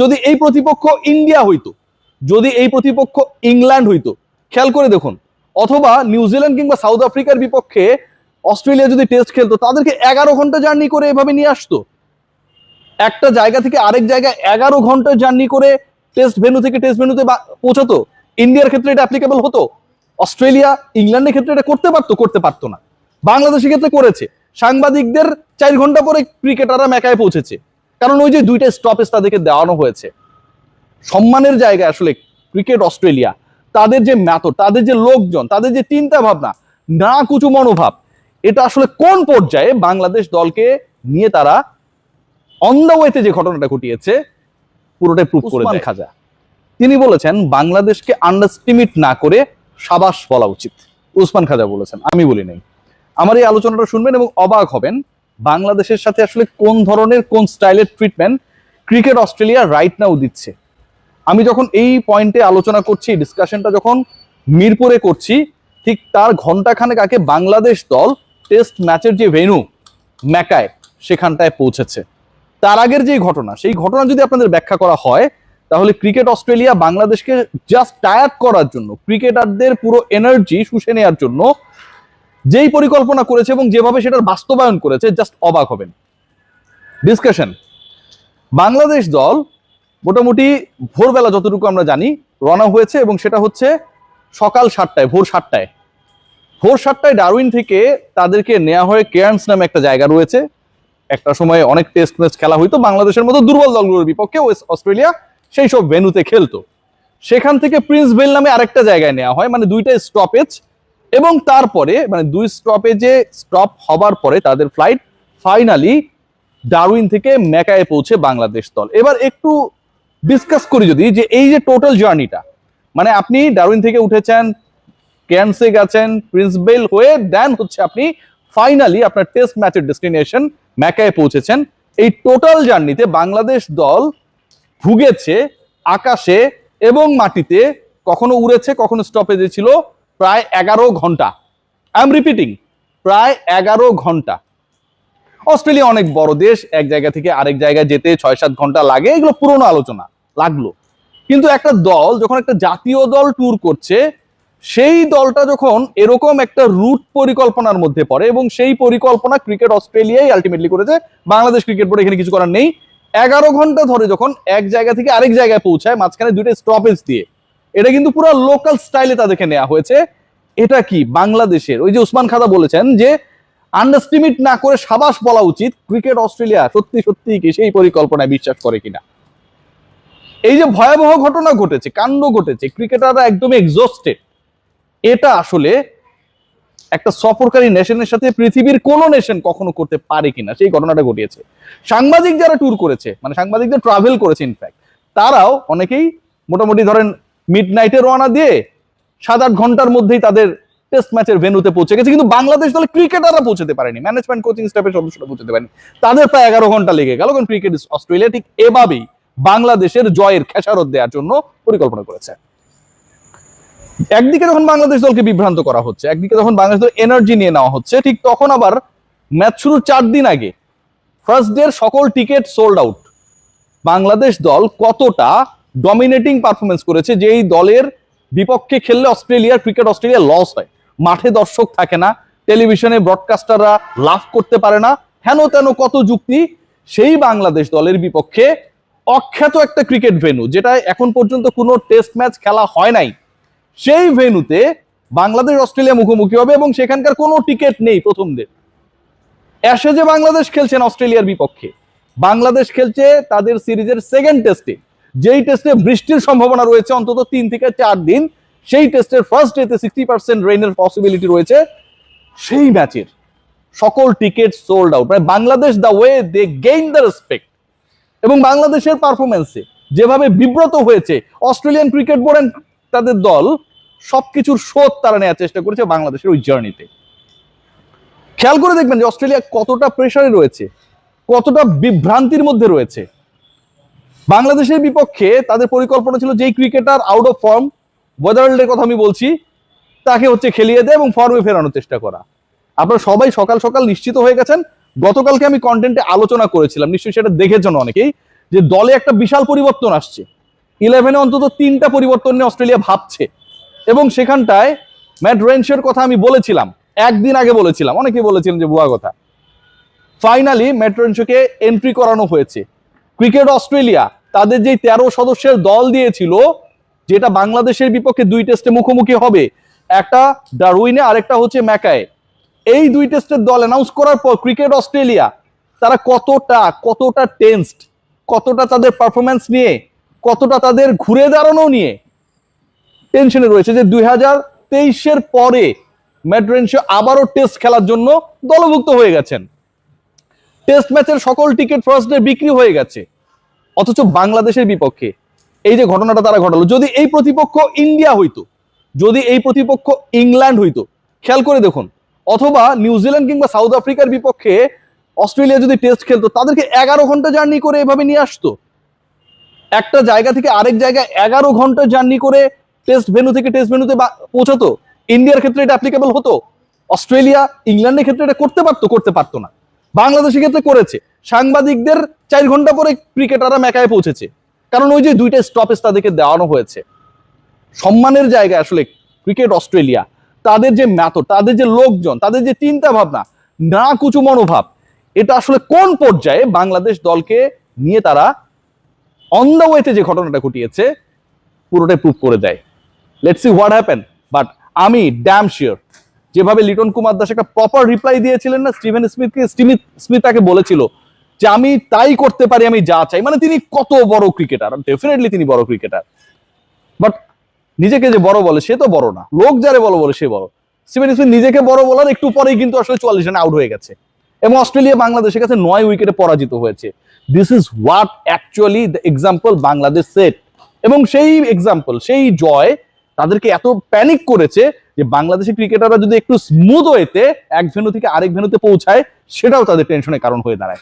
যদি এই প্রতিপক্ষ ইন্ডিয়া হইতো, যদি এই প্রতিপক্ষ ইংল্যান্ড হইতো, খেয়াল করে দেখুন, অথবা নিউজিল্যান্ড কিংবা সাউথ আফ্রিকার বিপক্ষে অস্ট্রেলিয়া যদি টেস্ট খেলতো, তাদেরকে 11 ঘন্টা জার্নি করে এভাবে নিয়ে আসতো। একটা জায়গা থেকে আরেক জায়গায় 11 ঘন্টা জার্নি করে টেস্ট ভেন্যু থেকে টেস্ট ভেন্যুতে পৌঁছাতো। ইন্ডিয়ার ক্ষেত্রে এটা অ্যাপ্লিকেবল হতো, অস্ট্রেলিয়া ইংল্যান্ডের ক্ষেত্রে এটা করতে পারতো? করতে পারতো না। বাংলাদেশের ক্ষেত্রে করেছে। সাংবাদিকদের 4 ঘন্টা পরে ক্রিকেটাররা ম্যাকায় পৌঁছেছে, কারণ ওই যে 2টা স্টপেজ তাদেরকে দেওয়ানো হয়েছে। সম্মানের জায়গায় আসলে ক্রিকেট অস্ট্রেলিয়া, তাদের যে মেথড, তাদের যে লোকজন, তাদের যে চিন্তা ভাবনা, না কুচু মনোভাব, এটা আসলে কোন পর্যায়ে বাংলাদেশ দলকে নিয়ে তারা অন দ্য ওয়েতে যে ঘটনাটা ঘটিয়েছে পুরোটাই প্রুফ করে দেয়। খাজা তিনি বলেছেন বাংলাদেশকে আন্ডারস্টিমেট না করে সাবাস বলা উচিত। উসমান খাজা বলেছেন, আমি বলি নাই। আমার এই আলোচনাটা শুনবেন এবং অবাক হবেন বাংলাদেশের সাথে আসলে কোন ধরনের, কোন স্টাইলের treatment cricket Australia right now দিচ্ছে। আমি যখন এই পয়েন্টে আলোচনা করছি, ডিসকাশনটা যখন মিরপুরে করছি, ঠিক তার ঘন্টাখানেক আগে বাংলাদেশ দল টেস্ট ম্যাচের যে ভেন্যু ম্যাকায়, সেখানটায় পৌঁছেছে। তার আগের যে ঘটনা, সেই ঘটনা যদি আপনাদের ব্যাখ্যা করা হয়, তাহলে ক্রিকেট অস্ট্রেলিয়া বাংলাদেশকে জাস্ট টায়ার্ড করার জন্য, ক্রিকেটারদের পুরো এনার্জি শুষে নেওয়ার জন্য যেই পরিকল্পনা করেছে এবং যেভাবে সেটার বাস্তবায়ন করেছে, জাস্ট অবাক হবেন। ডিসকাশন, বাংলাদেশ দল মোটামুটি ভোরবেলা যতটুকু আমরা জানি রওনা হয়েছে, এবং সেটা হচ্ছে সকাল 7টায়, ভোর 7টায়। ভোর 7টায় ডারউইন থেকে তাদেরকে নেওয়া হয়ে কেয়ার্নস নামে একটা জায়গা রয়েছে। একটা সময় অনেক টেস্ট ম্যাচ খেলা হইতো বাংলাদেশের মতো দুর্বল দলগুলোর বিপক্ষে, অস্ট্রেলিয়া সেই সব ভেন্যুতে খেলতো। সেখান থেকে প্রিন্সভেল নামে আরেকটা জায়গায় নেওয়া হয়, মানে 2টা স্টপেজ, এবং তারপরে মানে 2 স্টপেজে স্টপ হবার পরে তাদের ফ্লাইট ফাইনালি ডারউইন থেকে ম্যাকায় পৌঁছে বাংলাদেশ দল। এবার একটু ডিসকাস করি যদি, যে এই যে টোটাল জার্নিটা, মানে আপনি ডারউইন থেকে উঠেছেন, কেয়ার্নসে গেছেন, প্রিন্সভেল হয়ে দেন হচ্ছে আপনি ফাইনালি আপনার টেস্ট ম্যাচের ডেস্টিনেশন ম্যাকায় পৌঁছেছেন। এই টোটাল জার্নিতে বাংলাদেশ দল ভুগেছে আকাশে এবং মাটিতে, কখনো উড়েছে, কখনো স্টপেজে ছিল, প্রায় 11 ঘন্টা। আই এম রিপিটিং, প্রায় 11 ঘন্টা। অস্ট্রেলিয়া অনেক বড় দেশ, এক জায়গা থেকে আরেক জায়গায় যেতে 6-7 ঘন্টা লাগে, এগুলো পুরনো আলোচনা, লাগলো। কিন্তু একটা দল যখন একটা জাতীয় দল ট্যুর করছে, সেই দলটা যখন এরকম একটা রুট পরিকল্পনার মধ্যে পড়ে, এবং সেই পরিকল্পনা ক্রিকেট অস্ট্রেলিয়াই আলটিমেটলি করেছে, বাংলাদেশ ক্রিকেট বোর্ড এখানে কিছু করার নেই। 11 ঘন্টা ধরে যখন এক জায়গা থেকে আরেক জায়গায় পৌঁছায়, মাঝখানে 2টা স্টপেজ দিয়ে, এটা কিন্তু পুরো লোকাল স্টাইলে তাদেরকে নেওয়া হয়েছে। এটা কি বাংলাদেশের, ওই যে উসমান খাজা বলেছেন যে আন্ডারস্টিমেট না করে সাবাস বলা উচিত, ক্রিকেট অস্ট্রেলিয়া সত্যি সত্যি কি সেই পরিকল্পনায় বিশ্বাস করে কিনা। এই যে ভয়াবহ ঘটনা ঘটেছে, কাণ্ড ঘটেছে, ক্রিকেটাররা একদম এক্সস্টেড, এটা আসলে একটা সফরকারী নেশনের সাথে পৃথিবীর কোন নেশন কখনো করতে পারে কিনা, সেই ঘটনাটা ঘটিয়েছে। সাংবাদিক যারা ট্যুর করেছে, মানে সাংবাদিকদের ট্রাভেল করেছে ইনফ্যাক্ট, তারাও অনেকেই মোটামুটি ধরেন মিড নাইটে রওনা দিয়ে 7-8 ঘন্টার মধ্যেই তাদের টেস্ট ম্যাচের ভেন্যুতে পৌঁছে গেছে। কিন্তু বাংলাদেশ দলে ক্রিকেটাররা পৌঁছতে পারেনি, ম্যানেজমেন্ট কোচিং স্টাফের সদস্যরা পৌঁছতে পারেনি, তাদের প্রায় 11 ঘন্টা লেগে গেল। কারণ ক্রিকেট অস্ট্রেলিয়া ঠিক এভাবেই বাংলাদেশের জয়ের খেসারত দেওয়ার জন্য পরিকল্পনা করেছে। একদিকে যখন বাংলাদেশ দলকে বিভ্রান্ত করা হচ্ছে, একদিকে যখন বাংলাদেশ দল এনার্জি নিয়ে নেওয়া হচ্ছে, ঠিক তখন আবার ম্যাচ শুরুর 4 দিন আগে ফার্স্ট ডে সকল টিকিট সোল্ড আউট। বাংলাদেশ দল কতটা ডমিনেটিং পারফরমেন্স করেছে, যে এই দলের বিপক্ষে খেললে অস্ট্রেলিয়ার, ক্রিকেট অস্ট্রেলিয়া লস হয়, মাঠে দর্শক থাকে না, টেলিভিশনে ব্রডকাস্টাররা লাভ করতে পারে না, হেন তেন কত যুক্তি। সেই বাংলাদেশ দলের বিপক্ষে অখ্যাত একটা ক্রিকেট ভেন্যু, যেটা এখন পর্যন্ত কোনো টেস্ট ম্যাচ খেলা হয় নাই, সেই ভেন্যুতে বাংলাদেশ অস্ট্রেলিয়া মুখোমুখি হবে, এবং সেখানকার কোনো টিকিট নেই প্রথম দিন। এসে যে বাংলাদেশ খেলছেন অস্ট্রেলিয়ার বিপক্ষে, বাংলাদেশ খেলছে তাদের সিরিজের সেকেন্ড টেস্টে, যেই টেস্টে বৃষ্টির সম্ভাবনা রয়েছে অন্তত 3 থেকে 4 দিন, সেই টেস্টের ফার্স্ট ডেতে 60% রেইনের পসিবিলিটি রয়েছে। সেই ম্যাচের সকল টিকিট সোল্ড আউট, মানে Bangladesh the way they gain the respect, এবং বাংলাদেশের পারফরমেন্সে যেভাবে বিব্রত হয়েছে অস্ট্রেলিয়ান ক্রিকেট বোর্ড, তাদের দল সবকিছুর শোধ তারা নেওয়ার চেষ্টা করেছে বাংলাদেশের ওই জার্নিতে। খেয়াল করে দেখবেন যে অস্ট্রেলিয়া কতটা প্রেসারে রয়েছে, কতটা বিভ্রান্তির মধ্যে রয়েছে। বাংলাদেশের বিপক্ষে তাদের পরিকল্পনা ছিল যেই ক্রিকেটার আউট অফ ফর্ম, ওয়েদারল্ডের কথা আমি বলছি, তাকে হচ্ছে খেলিয়ে দেয় এবং ফর্মে ফেরানোর চেষ্টা করা। আপনারা সবাই সকাল সকাল নিশ্চিত হয়ে গেছেন, গতকালকে আমি কন্টেন্টে আলোচনা করেছিলাম, নিশ্চয়ই সেটা দেখেছেন অনেকেই, যে দলে একটা বিশাল পরিবর্তন আসছে। 11-এ অন্তত 3টা পরিবর্তন নিয়ে অস্ট্রেলিয়া ভাবছে, এবং সেখানটায় ম্যাট রেনশোর কথা আমি বলেছিলাম, একদিন আগে বলেছিলাম, অনেকেই বলেছিলেন যে ভুয়া কথা। ফাইনালি ম্যাট রেনশোকে এন্ট্রি করানো হয়েছে। ক্রিকেট অস্ট্রেলিয়া তাদের যে 13 সদস্যের দল দিয়েছিল, যেটা বাংলাদেশের বিপক্ষে 2 টেস্টে মুখোমুখি হবে, একটা ডারউইনে আরেকটা হচ্ছে ম্যাকায়ে, এই 2 টেস্টের দল অ্যানাউন্স করার পর ক্রিকেট অস্ট্রেলিয়া তারা কতটা টেন্সড, কতটা তাদের পারফরমেন্স নিয়ে, কতটা তাদের ঘুরে দাঁড়ানো নিয়ে টেনশনে রয়েছে যে 2023-এর পরে ম্যাট রেনশো আবারও টেস্ট খেলার জন্য দলভুক্ত হয়ে গেছেন। টেস্ট ম্যাচের সকল টিকিট ফার্স্ট ডে বিক্রি হয়ে গেছে, অথচ বাংলাদেশের বিপক্ষে এই যে ঘটনাটা তারা ঘটালো, যদি এই প্রতিপক্ষ ইন্ডিয়া হইতো, যদি এই প্রতিপক্ষ ইংল্যান্ড হইতো, খেয়াল করে দেখুন, অথবা নিউজিল্যান্ড কিংবা সাউথ আফ্রিকার বিপক্ষে অস্ট্রেলিয়া যদি টেস্ট খেলতো, তাদেরকে 11 ঘন্টা জার্নি করে এভাবে নিয়ে আসতো। একটা জায়গা থেকে আরেক জায়গায় 11 ঘন্টা জার্নি করে টেস্ট ভেন্যু থেকে টেস্ট ভেন্যুতে পৌঁছাতো। ইন্ডিয়ার ক্ষেত্রে এটা অ্যাপ্লিকেবল হতো, অস্ট্রেলিয়া ইংল্যান্ডের ক্ষেত্রে এটা করতে পারতো না। বাংলাদেশের ক্ষেত্রে করেছে। সাংবাদিকদের 4 ঘন্টা পরে ক্রিকেটাররা ম্যাকায় পৌঁছেছে, কারণ ওই যে 2টা স্টপেজ তাদেরকে দেওয়ানো হয়েছে। সম্মানের জায়গায় আসলে ক্রিকেট অস্ট্রেলিয়া, তাদের যে ম্যাথড, তাদের যে লোকজন, তাদের যে চিন্তা ভাবনা, না কুচু মনোভাব, এটা আসলে কোন পর্যায়ে বাংলাদেশ দলকে নিয়ে তারা অন দ্য ওয়েতে যে ঘটনাটা ঘটিয়েছে পুরোটাই প্রুভ করে দেয়। Let's see what happen. But আমি ড্যাম শিওর, যেভাবে লিটন কুমার দাস একটা প্রপার রিপ্লাই দিয়েছিলেন না স্টিভেন স্মিথকে, স্মিথ তাকে বলেছিল যে আমি তাই করতে পারি, আমি যা চাই, মানে তিনি কত বড় ক্রিকেটার, ডেফিনেটলি তিনি বড় ক্রিকেটার, বাট নিজেকে যে বড় বলে সে তো বড় না, লোক যারে বড় বলে সে বড়। স্টিভেন স্মিথ নিজেকে বড় বলার একটু পরেই কিন্তু আসলে 44 রানে আউট হয়ে গেছে, এবং অস্ট্রেলিয়া বাংলাদেশের কাছে 9 উইকেটে পরাজিত হয়েছে। This is what actually the example Bangladesh set, এবং সেই এক্সাম্পল, সেই জয় তাদেরকে এত প্যানিক করেছে যে বাংলাদেশের ক্রিকেটাররা যদি একটু স্মুথ ওয়েতে এক ভেন্যু থেকে আরেক ভেন্যুতে পৌঁছায়, সেটাও তাদের টেনশনের কারণ হয়ে দাঁড়ায়।